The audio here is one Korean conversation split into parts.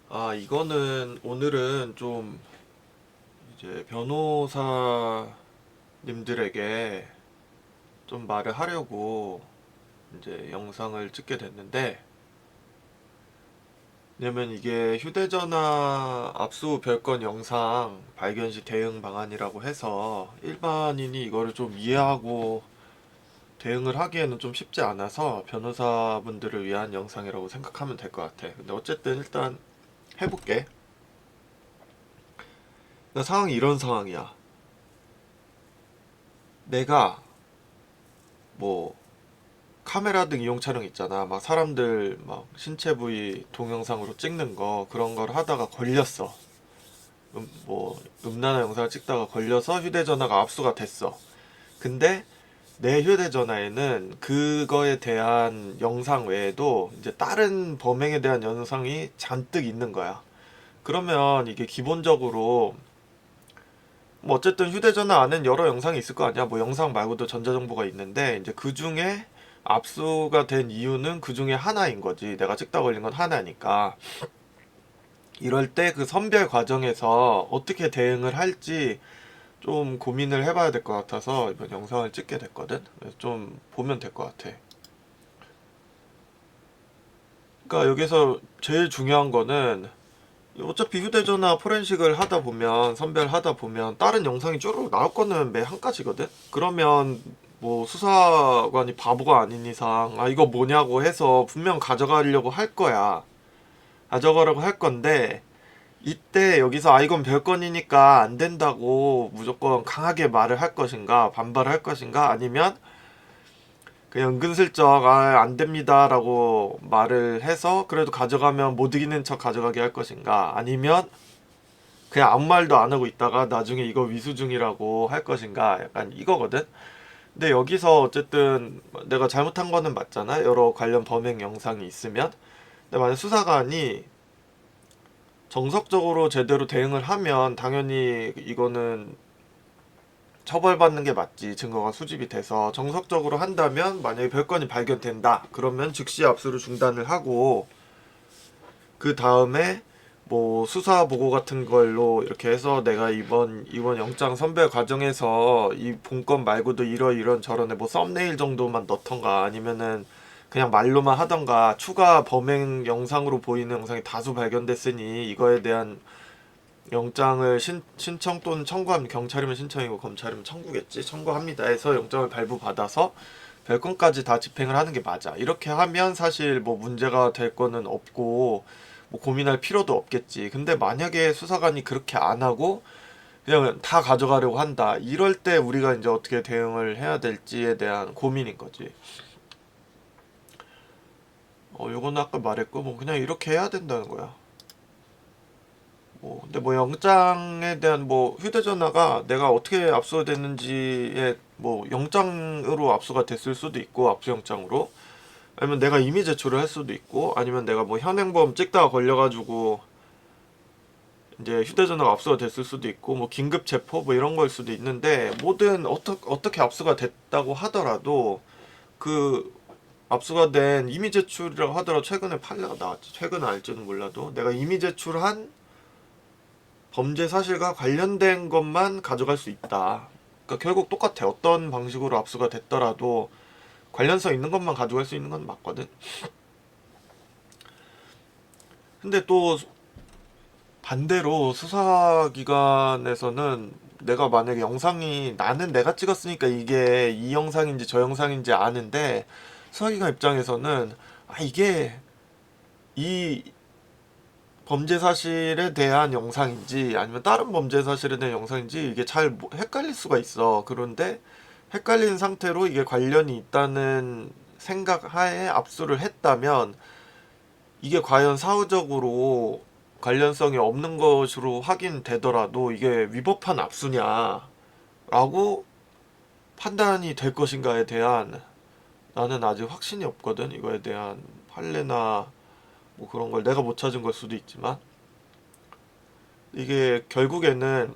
이거는 오늘은 좀 이제 변호사님들에게 좀 말을 하려고 이제 영상을 찍게 됐는데, 왜냐면 이게 휴대전화 압수 별건 영상 발견 시 대응 방안이라고 해서 일반인이 이거를 좀 이해하고 대응을 하기에는 좀 쉽지 않아서 변호사분들을 위한 영상이라고 생각하면 될 것 같아. 근데 어쨌든 일단 해볼게. 나 상황이 이런 상황이야. 내가 뭐 카메라 등 이용 촬영 있잖아. 막 사람들 막 신체 부위 동영상으로 찍는 거 그런 걸 하다가 걸렸어. 음란한 영상을 찍다가 걸려서 휴대전화가 압수가 됐어. 근데 내 휴대전화에는 그거에 대한 영상 외에도 이제 다른 범행에 대한 영상이 잔뜩 있는 거야. 그러면 이게 기본적으로 뭐 어쨌든 휴대전화 안엔 여러 영상이 있을 거 아니야. 뭐 영상 말고도 전자정보가 있는데 이제 그 중에 압수가 된 이유는 그 중에 하나인 거지. 내가 찍다 걸린 건 하나니까. 이럴 때 그 선별 과정에서 어떻게 대응을 할지 좀 고민을 해봐야 될 것 같아서 이번 영상을 찍게 됐거든. 그래서 좀 보면 될 것 같아. 그러니까 여기서 제일 중요한 거는 어차피 휴대전화 포렌식을 하다 보면 선별하다 보면 다른 영상이 쭈르륵 나올 거는 매 한 가지거든. 그러면 뭐 수사관이 바보가 아닌 이상 이거 뭐냐고 해서 분명 가져가려고 할 거야. 가져가려고 할 건데 이때 여기서 이건 별건이니까 안 된다고 무조건 강하게 말을 할 것인가 반발할 것인가 아니면 그냥 은근슬쩍 안 됩니다라고 말을 해서 그래도 가져가면 못 이기는 척 가져가게 할 것인가 아니면 그냥 아무 말도 안 하고 있다가 나중에 이거 위수중이라고 할 것인가 약간 이거거든. 근데 여기서 어쨌든 내가 잘못한 거는 맞잖아. 여러 관련 범행 영상이 있으면. 근데 만약 수사관이 정석적으로 제대로 대응을 하면 당연히 이거는 처벌받는 게 맞지. 증거가 수집이 돼서 정석적으로 한다면 만약에 별건이 발견된다. 그러면 즉시 압수를 중단을 하고 그 다음에 뭐 수사 보고 같은 걸로 이렇게 해서 내가 이번 영장 선별 과정에서 이 본건 말고도 이런 저런에 뭐 썸네일 정도만 넣던가 아니면은 그냥 말로만 하던가 추가 범행 영상으로 보이는 영상이 다수 발견됐으니 이거에 대한 영장을 신청 또는 청구하면 경찰이면 신청이고 검찰이면 청구겠지. 청구합니다 해서 영장을 발부받아서 별건까지 다 집행을 하는 게 맞아. 이렇게 하면 사실 뭐 문제가 될 거는 없고 뭐 고민할 필요도 없겠지. 근데 만약에 수사관이 그렇게 안 하고 그냥 다 가져가려고 한다. 이럴 때 우리가 이제 어떻게 대응을 해야 될지에 대한 고민인 거지. 요거는 아까 말했고 뭐 그냥 이렇게 해야 된다는 거야. 근데 뭐 영장에 대한 뭐 휴대전화가 내가 어떻게 압수가 됐는지에 뭐 영장으로 압수가 됐을 수도 있고 압수영장으로 아니면 내가 이미 제출을 할 수도 있고 아니면 내가 뭐 현행범 찍다가 걸려가지고 이제 휴대전화가 압수가 됐을 수도 있고 뭐 긴급 체포 뭐 이런 걸 수도 있는데 뭐든 어떻게 압수가 됐다고 하더라도 그 압수가 된 이미 제출이라고 하더라도 최근에 판례가 나왔지. 최근에 알지는 몰라도 내가 이미 제출한 범죄 사실과 관련된 것만 가져갈 수 있다. 그러니까 결국 똑같아. 어떤 방식으로 압수가 됐더라도 관련성 있는 것만 가져갈 수 있는 건 맞거든. 근데 또 반대로 수사기관에서는 내가 만약에 영상이 나는 내가 찍었으니까 이게 이 영상인지 저 영상인지 아는데 수사기관 입장에서는 이게 이 범죄 사실에 대한 영상인지 아니면 다른 범죄 사실에 대한 영상인지 이게 잘 헷갈릴 수가 있어. 그런데 헷갈린 상태로 이게 관련이 있다는 생각 하에 압수를 했다면 이게 과연 사후적으로 관련성이 없는 것으로 확인되더라도 이게 위법한 압수냐라고 판단이 될 것인가에 대한 나는 아직 확신이 없거든. 이거에 대한 판례나 뭐 그런 걸 내가 못 찾은 걸 수도 있지만 이게 결국에는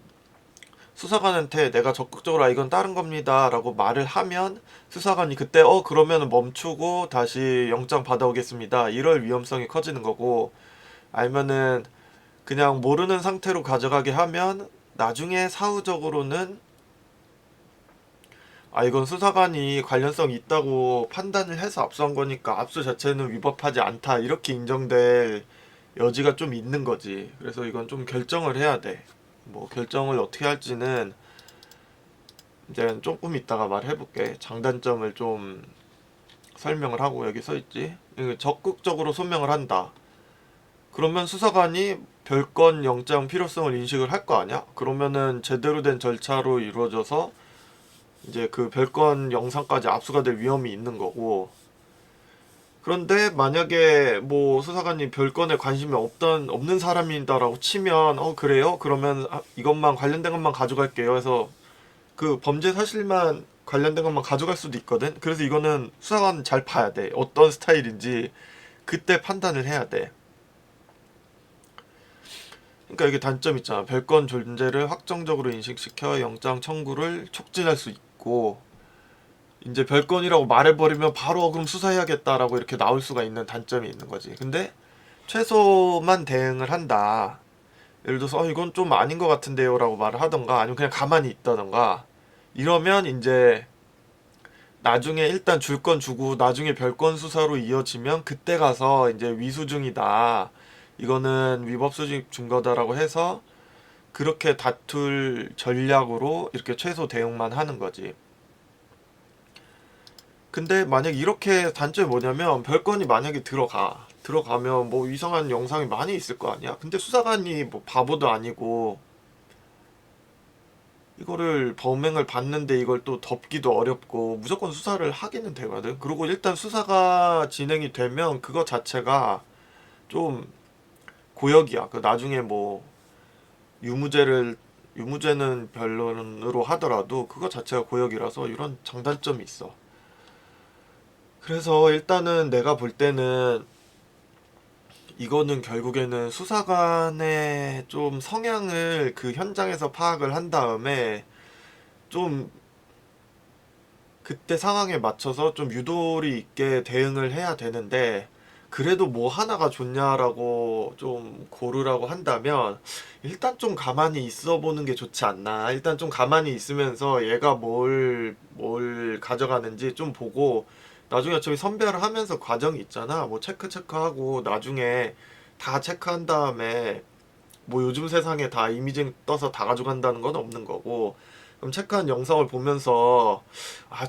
수사관한테 내가 적극적으로 이건 다른 겁니다 라고 말을 하면 수사관이 그때 그러면 멈추고 다시 영장 받아오겠습니다 이럴 위험성이 커지는 거고 아니면은 그냥 모르는 상태로 가져가게 하면 나중에 사후적으로는 아 이건 수사관이 관련성 있다고 판단을 해서 압수한 거니까 압수 자체는 위법하지 않다 이렇게 인정될 여지가 좀 있는 거지. 그래서 이건 좀 결정을 해야 돼. 뭐 결정을 어떻게 할지는 이제 조금 이따가 말해볼게. 장단점을 좀 설명을 하고 여기 써있지. 이거 적극적으로 소명을 한다. 그러면 수사관이 별건 영장 필요성을 인식을 할 거 아니야? 그러면은 제대로 된 절차로 이루어져서 이제 그 별건 영상까지 압수가 될 위험이 있는 거고. 그런데 만약에 뭐 수사관이 별건에 관심이 없는 사람이다라고 치면 그래요? 그러면 이것만 관련된 것만 가져갈게요 해서 그 범죄 사실만 관련된 것만 가져갈 수도 있거든. 그래서 이거는 수사관 잘 봐야 돼. 어떤 스타일인지 그때 판단을 해야 돼. 그러니까 이게 단점 있잖아. 별건 존재를 확정적으로 인식시켜 영장 청구를 촉진할 수 있고 이제 별건이라고 말해버리면 바로 그럼 수사해야겠다라고 이렇게 나올 수가 있는 단점이 있는 거지. 근데 최소만 대응을 한다. 예를 들어서 이건 좀 아닌 것 같은데요 라고 말을 하던가 아니면 그냥 가만히 있다던가 이러면 이제 나중에 일단 줄 건 주고 나중에 별건 수사로 이어지면 그때 가서 이제 위수증이다. 이거는 위법 수집 증거다라고 해서 그렇게 다툴 전략으로 이렇게 최소 대응만 하는 거지. 근데 만약 이렇게 단점이 뭐냐면 별건이 만약에 들어가면 뭐 이상한 영상이 많이 있을 거 아니야. 근데 수사관이 뭐 바보도 아니고 이거를 범행을 봤는데 이걸 또 덮기도 어렵고 무조건 수사를 하기는 되거든. 그리고 일단 수사가 진행이 되면 그거 자체가 좀 고역이야. 그 나중에 뭐 유무죄는 변론으로 하더라도 그거 자체가 고역이라서 이런 장단점이 있어. 그래서 일단은 내가 볼 때는 이거는 결국에는 수사관의 좀 성향을 그 현장에서 파악을 한 다음에 좀 그때 상황에 맞춰서 좀 유도리 있게 대응을 해야 되는데 그래도 뭐 하나가 좋냐라고 좀 고르라고 한다면 일단 좀 가만히 있어 보는 게 좋지 않나. 일단 좀 가만히 있으면서 얘가 뭘 가져가는지 좀 보고 나중에 어차피 선별을 하면서 과정이 있잖아. 뭐 체크하고 나중에 다 체크한 다음에 뭐 요즘 세상에 다 이미징 떠서 다 가져간다는 건 없는 거고 그럼 체크한 영상을 보면서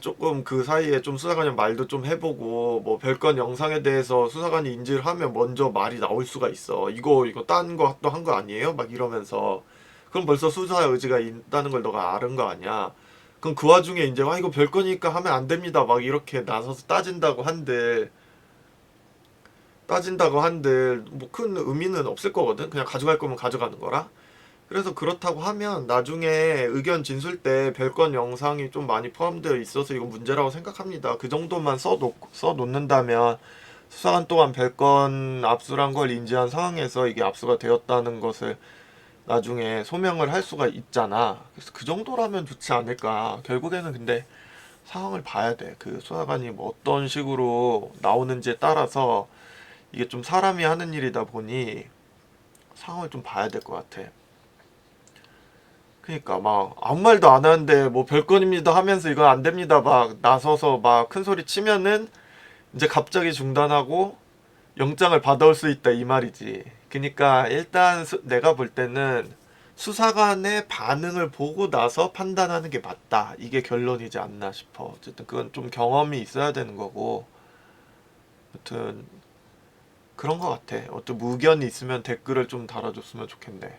조금 그 사이에 좀 수사관이 말도 좀 해보고 뭐 별건 영상에 대해서 수사관이 인지를 하면 먼저 말이 나올 수가 있어. 이거 딴 거 또 한 거 아니에요? 막 이러면서 그럼 벌써 수사 의지가 있다는 걸 너가 아는 거 아니야. 그럼 그 와중에 이제 이거 별거니까 하면 안 됩니다 막 이렇게 나서서 따진다고 한들 뭐 큰 의미는 없을 거거든. 그냥 가져갈 거면 가져가는 거라. 그래서 그렇다고 하면 나중에 의견 진술 때 별건 영상이 좀 많이 포함되어 있어서 이건 문제라고 생각합니다. 그 정도만 써놓는다면 수사관 또한 별건 압수란 걸 인지한 상황에서 이게 압수가 되었다는 것을 나중에 소명을 할 수가 있잖아. 그래서 그 정도라면 좋지 않을까. 결국에는 근데 상황을 봐야 돼. 그 수사관이 뭐 어떤 식으로 나오는지에 따라서 이게 좀 사람이 하는 일이다 보니 상황을 좀 봐야 될 것 같아. 그니까 막 아무 말도 안 하는데 뭐 별건입니다 하면서 이건 안 됩니다 막 나서서 막 큰 소리 치면은 이제 갑자기 중단하고 영장을 받아올 수 있다 이 말이지. 그니까 일단 내가 볼 때는 수사관의 반응을 보고 나서 판단하는 게 맞다. 이게 결론이지 않나 싶어. 어쨌든 그건 좀 경험이 있어야 되는 거고. 아무튼 그런 거 같아. 어떤 무견이 있으면 댓글을 좀 달아줬으면 좋겠네.